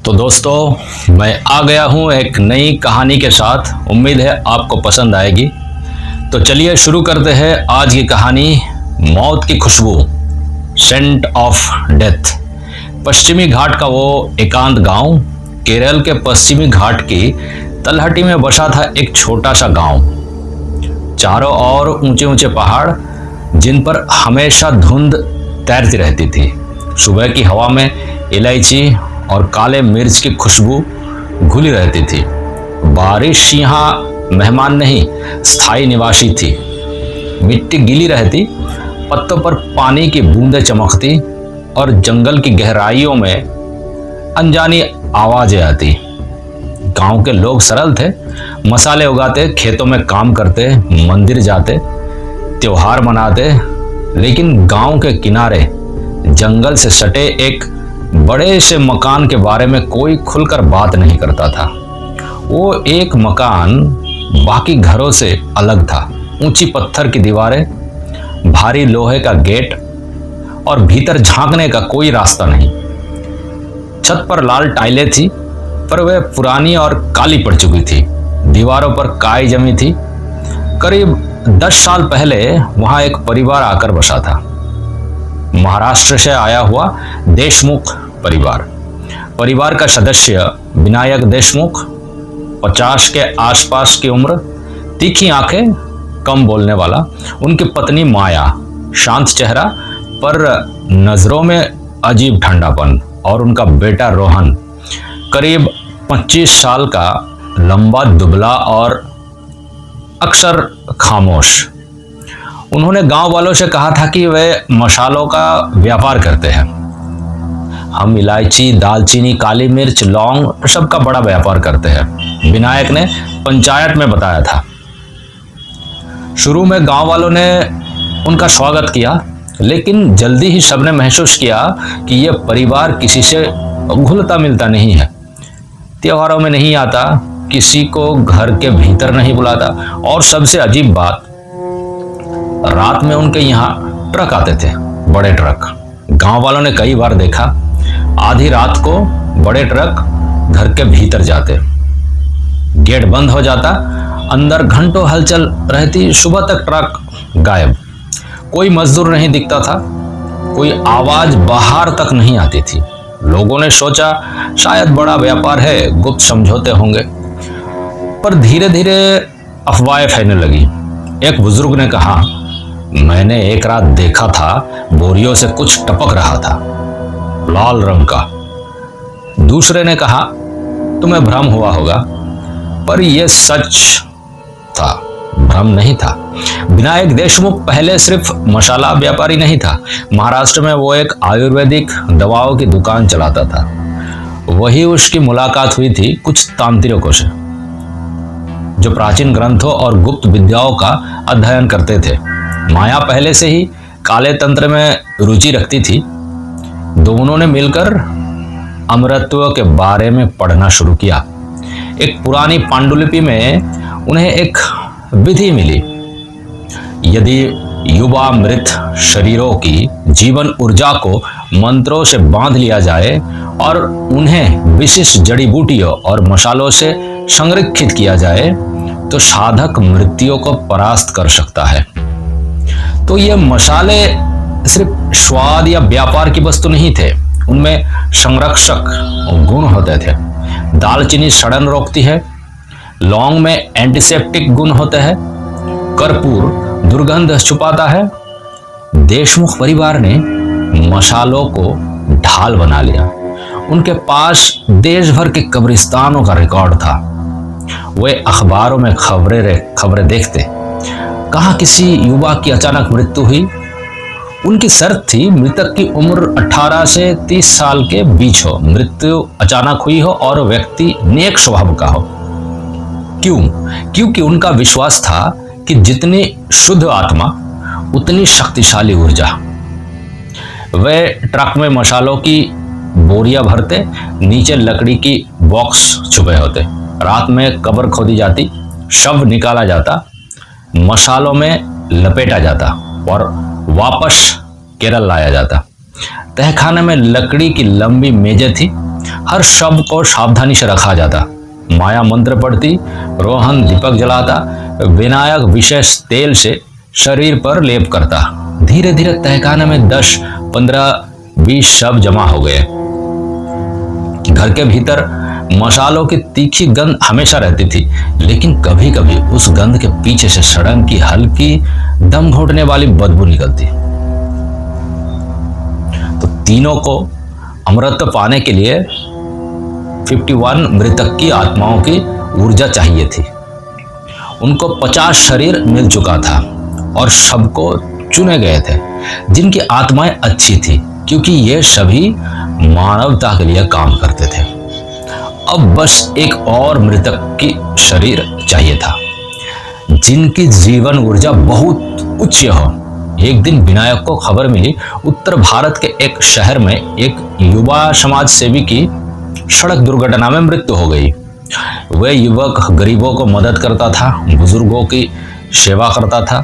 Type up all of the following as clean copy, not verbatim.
तो दोस्तों मैं आ गया हूँ एक नई कहानी के साथ। उम्मीद है आपको पसंद आएगी। तो चलिए शुरू करते हैं आज की कहानी, मौत की खुशबू, सेंट ऑफ डेथ। पश्चिमी घाट का वो एकांत गांव, केरल के पश्चिमी घाट की तलहटी में बसा था एक छोटा सा गांव। चारों ओर ऊंचे ऊंचे पहाड़, जिन पर हमेशा धुंध तैरती रहती थी। सुबह की हवा में इलायची और काले मिर्च की खुशबू घुली रहती थी। बारिश यहाँ मेहमान नहीं, स्थायी निवासी थी। मिट्टी गीली रहती, पत्तों पर पानी की बूंदें चमकती और जंगल की गहराइयों में अनजानी आवाजें आती। गांव के लोग सरल थे, मसाले उगाते, खेतों में काम करते, मंदिर जाते, त्योहार मनाते। लेकिन गांव के किनारे जंगल से सटे एक बड़े से मकान के बारे में कोई खुलकर बात नहीं करता था। वो एक मकान बाकी घरों से अलग था। ऊंची पत्थर की दीवारें, भारी लोहे का गेट और भीतर झांकने का कोई रास्ता नहीं। छत पर लाल टाइलें थी, पर वह पुरानी और काली पड़ चुकी थी। दीवारों पर काई जमी थी। करीब 10 साल पहले वहां एक परिवार आकर बसा था। महाराष्ट्र से आया हुआ देशमुख परिवार का सदस्य विनायक देशमुख, 50 के आसपास की उम्र, तीखी आंखें, कम बोलने वाला। उनकी पत्नी माया, शांत चेहरा पर नजरों में अजीब ठंडापन। और उनका बेटा रोहन, करीब 25 साल का, लंबा, दुबला और अक्सर खामोश। उन्होंने गांव वालों से कहा था कि वे मसालों का व्यापार करते हैं। हम इलायची, दालचीनी, काली मिर्च, लौंग सबका बड़ा व्यापार करते हैं, विनायक ने पंचायत में बताया था। शुरू में गांव वालों ने उनका स्वागत किया, लेकिन जल्दी ही सबने महसूस किया कि यह परिवार किसी से घुलता मिलता नहीं है। त्योहारों में नहीं आता, किसी को घर के भीतर नहीं बुलाता। और सबसे अजीब बात, रात में उनके यहाँ ट्रक आते थे, बड़े ट्रक। गांव वालों ने कई बार देखा, आधी रात को बड़े ट्रक घर के भीतर जाते, गेट बंद हो जाता, अंदर घंटों हलचल रहती। सुबह तक ट्रक गायब, कोई मजदूर नहीं दिखता था, कोई आवाज बाहर तक नहीं आती थी। लोगों ने सोचा शायद बड़ा व्यापार है, गुप्त समझौते होंगे। पर धीरे धीरे अफवाहें फैलने लगी। एक बुजुर्ग ने कहा, मैंने एक रात देखा था, बोरियों से कुछ टपक रहा था, लाल रंग का। दूसरे ने कहा, तुम्हें भ्रम हुआ होगा। पर यह सच था, भ्रम नहीं था। विनायक देशमुख पहले सिर्फ मसाला व्यापारी नहीं था। महाराष्ट्र में वो एक आयुर्वेदिक दवाओं की दुकान चलाता था। वही उसकी मुलाकात हुई थी कुछ तांत्रिकों से, जो प्राचीन ग्रंथों और गुप्त विद्याओं का अध्ययन करते थे। माया पहले से ही काले तंत्र में रुचि रखती थी। दोनों ने मिलकर अमरत्व के बारे में पढ़ना शुरू किया। एक पुरानी पांडुलिपि में उन्हें एक विधि मिली। यदि युवा मृत शरीरों की जीवन ऊर्जा को मंत्रों से बांध लिया जाए और उन्हें विशिष्ट जड़ी बूटियों और मसालों से संरक्षित किया जाए, तो साधक मृत्यु को परास्त कर सकता है। तो ये मसाले सिर्फ स्वाद या व्यापार की वस्तु नहीं थे, उनमें संरक्षक गुण होते थे। दालचीनी सड़न रोकती है, लौंग में एंटीसेप्टिक गुण होते हैं, कर्पूर दुर्गंध छुपाता है। देशमुख परिवार ने मसालों को ढाल बना लिया। उनके पास देश भर के कब्रिस्तानों का रिकॉर्ड था। वे अखबारों में खबरें देखते। कहाँ किसी युवा की अचानक मृत्यु हुई। उनकी शर्त थी, मृतक की उम्र 18 से 30 साल के बीच हो, मृत्यु अचानक हुई हो और व्यक्ति नेक स्वभाव का हो। क्यों? क्योंकि उनका विश्वास था कि जितनी शुद्ध आत्मा उतनी शक्तिशाली ऊर्जा। वे ट्रक में मसालों की बोरियां भरते, नीचे लकड़ी की बॉक्स छुपे होते। रात में कब्र खोदी जाती, शव निकाला जाता, मसालों में लपेटा जाता और वापस केरल लाया जाता। तहखाने में लकड़ी की लंबी मेजें थी, हर शव को सावधानी से रखा जाता। माया मंत्र पढ़ती, रोहन दीपक जलाता, विनायक विशेष तेल से शरीर पर लेप करता। धीरे धीरे तहखाने में 10, 15, 20 शव जमा हो गए। घर के भीतर मसालों की तीखी गंध हमेशा रहती थी, लेकिन कभी कभी उस गंध के पीछे से सड़न की हल्की दम घोटने वाली बदबू निकलती। तो तीनों को अमृत पाने के लिए 51 मृतक की आत्माओं की ऊर्जा चाहिए थी। उनको 50 शरीर मिल चुका था और सबको चुने गए थे जिनकी आत्माएं अच्छी थी, क्योंकि ये सभी मानवता के लिए काम करते थे। अब बस एक और मृतक की शरीर चाहिए था जिनकी जीवन ऊर्जा बहुत उच्च हो। एक दिन विनायक को खबर मिली, उत्तर भारत के एक शहर में एक युवा समाज सेवी की सड़क दुर्घटना में मृत्यु हो गई। वह युवक गरीबों को मदद करता था, बुजुर्गों की सेवा करता था।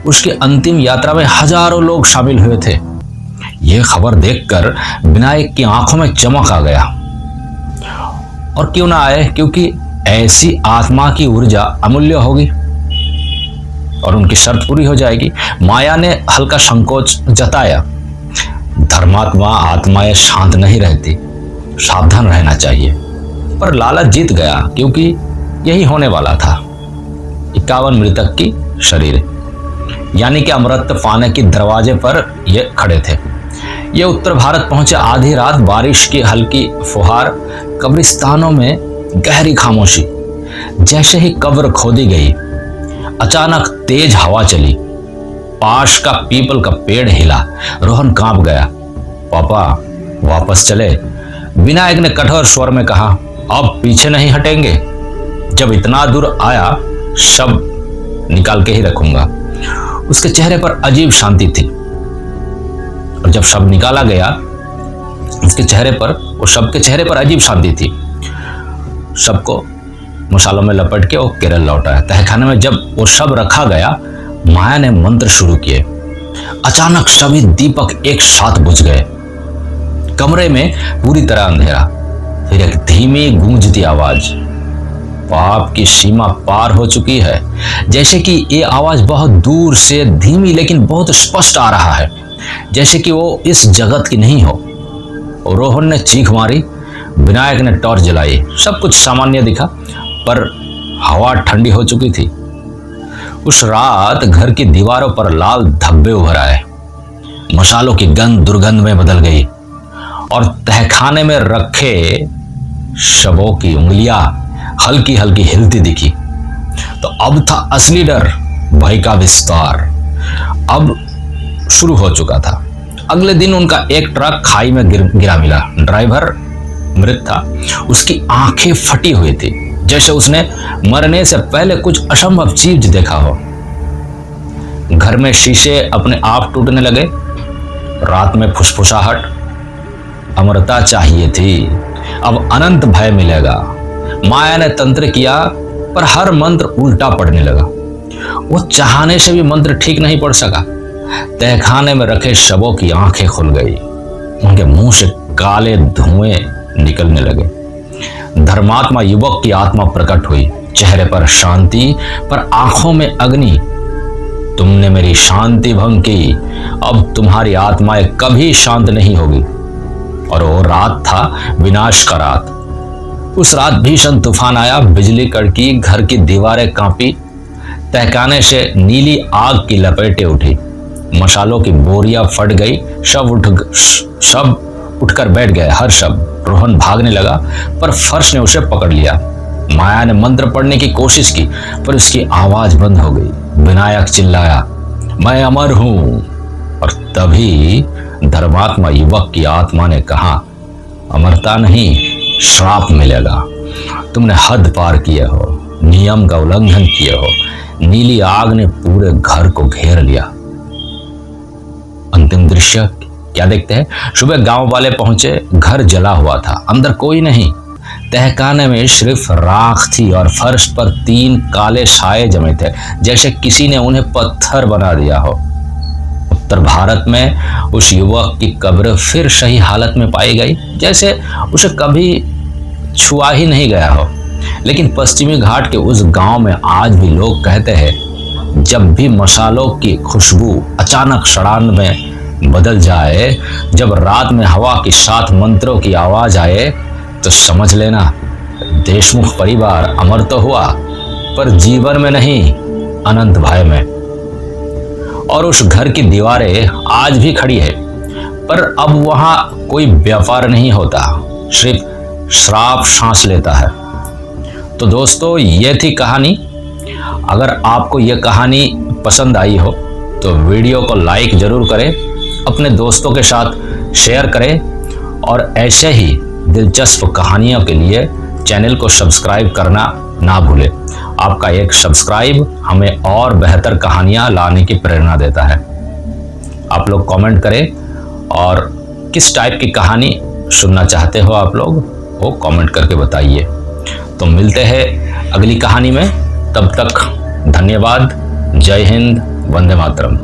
उसकी अंतिम यात्रा में हजारों लोग शामिल हुए थे। यह खबर देखकर विनायक की आंखों में चमक आ गया। और क्यों ना आए, क्योंकि ऐसी आत्मा की ऊर्जा अमूल्य होगी और उनकी शर्त पूरी हो जाएगी। माया ने हल्का संकोच जताया, धर्मात्मा आत्माएं शांत नहीं रहती, सावधान रहना चाहिए। पर लालच जीत गया, क्योंकि यही होने वाला था। 51 मृतक की शरीर, यानी कि अमृत पाने के दरवाजे पर ये खड़े थे। ये उत्तर भारत पहुंचे आधी रात, बारिश की हल्की फुहार, कब्रिस्तानों में गहरी खामोशी। जैसे ही कब्र खोदी गई, अचानक तेज हवा चली, पास का पीपल का पेड़ हिला। रोहन कांप गया। पापा वापस चले, विनायक ने कठोर स्वर में कहा। अब पीछे नहीं हटेंगे। जब इतना दूर आया, शव निकाल के ही रखूंगा। उसके चेहरे पर अजीब शांति थी। और जब शव निकाला गया, उसके चेहरे पर और शव के चेहरे पर अजीब शांति थी। शव को मसालों में लपेट के वो केरल लौटा। तहखाने में जब वो शव रखा गया, माया ने मंत्र शुरू किए। अचानक सभी दीपक एक साथ बुझ गए। कमरे में पूरी तरह अंधेरा। फिर एक धीमी गूंजती आवाज, पाप की सीमा पार हो चुकी है। जैसे कि ये आवाज बहुत दूर से धीमी लेकिन बहुत स्पष्ट आ रहा है, जैसे कि वो इस जगत की नहीं हो। और रोहन ने चीख मारी। विनायक ने टॉर्च जलाई। सब कुछ सामान्य दिखा, पर हवा ठंडी हो चुकी थी। उस रात घर की दीवारों पर लाल धब्बे उभर आए। मसालों की गंध दुर्गंध में बदल गई और तहखाने में रखे शवों की उंगलियां हल्की हल्की हिलती दिखी। तो अब था असली डर, भय का विस्तार अब शुरू हो चुका था। अगले दिन उनका एक ट्रक खाई में गिरा मिला। ड्राइवर मृत था। उसकी आंखें फटी हुई थी, जैसे उसने मरने से पहले कुछ असंभव चीज देखा हो। घर में शीशे अपने आप टूटने लगे। रात में फुसफुसाहट, अमरता चाहिए थी, अब अनंत भय मिलेगा। माया ने तंत्र किया, पर हर मंत्र उल्टा पड़ने लगा। वो चाहने से भी मंत्र ठीक नहीं पढ़ सका। तहखाने में रखे शवों की आंखें खुल गई। उनके मुंह से काले धुएं निकलने लगे। धर्मात्मा युवक की आत्मा प्रकट हुई। चेहरे पर शांति, पर आंखों में अग्नि। तुमने मेरी शांति भंग की, अब तुम्हारी आत्माएं कभी शांत नहीं होगी। और वो रात था विनाश का रात। उस रात भीषण तूफान आया, बिजली कड़की, घर की दीवारें कांपी, तहखाने से नीली आग की लपेटें उठी। मसालों की बोरियां फट गई। शव उठकर बैठ गए, हर शव। रोहन भागने लगा, पर फर्श ने उसे पकड़ लिया। माया ने मंत्र पढ़ने की कोशिश की, पर उसकी आवाज बंद हो गई। विनायक चिल्लाया, मैं अमर हूं। और तभी धर्मात्मा युवक की आत्मा ने कहा, अमरता नहीं, श्राप मिलेगा। तुमने हद पार किए हो, नियम का उल्लंघन किए हो। नीली आग ने पूरे घर को घेर लिया। अंतिम दृश्य क्या देखते हैं? सुबह गांव वाले पहुंचे। घर जला हुआ था, अंदर कोई नहीं। तहखाने में सिर्फ राख थी और फर्श पर 3 काले साए जमे थे, जैसे किसी ने उन्हें पत्थर बना दिया हो। उत्तर भारत में उस युवक की कब्र फिर सही हालत में पाई गई, जैसे उसे कभी छुआ ही नहीं गया हो। लेकिन पश्चिमी घाट के उस गांव में आज भी लोग कहते हैं, जब भी मसालों की खुशबू अचानक सड़ान में बदल जाए, जब रात में हवा के साथ मंत्रों की आवाज आए, तो समझ लेना देशमुख परिवार अमर तो हुआ, पर जीवन में नहीं, अनंत भय में। और उस घर की दीवारें आज भी खड़ी है, पर अब वहां कोई व्यापार नहीं होता, सिर्फ श्राप सांस लेता है। तो दोस्तों, ये थी कहानी। अगर आपको ये कहानी पसंद आई हो तो वीडियो को लाइक जरूर करें, अपने दोस्तों के साथ शेयर करें और ऐसे ही दिलचस्प कहानियों के लिए चैनल को सब्सक्राइब करना ना भूलें। आपका एक सब्सक्राइब हमें और बेहतर कहानियाँ लाने की प्रेरणा देता है। आप लोग कमेंट करें और किस टाइप की कहानी सुनना चाहते हो आप लोग, वो कमेंट करके बताइए। तो मिलते हैं अगली कहानी में, तब तक धन्यवाद। जय हिंद, वंदे मातरम।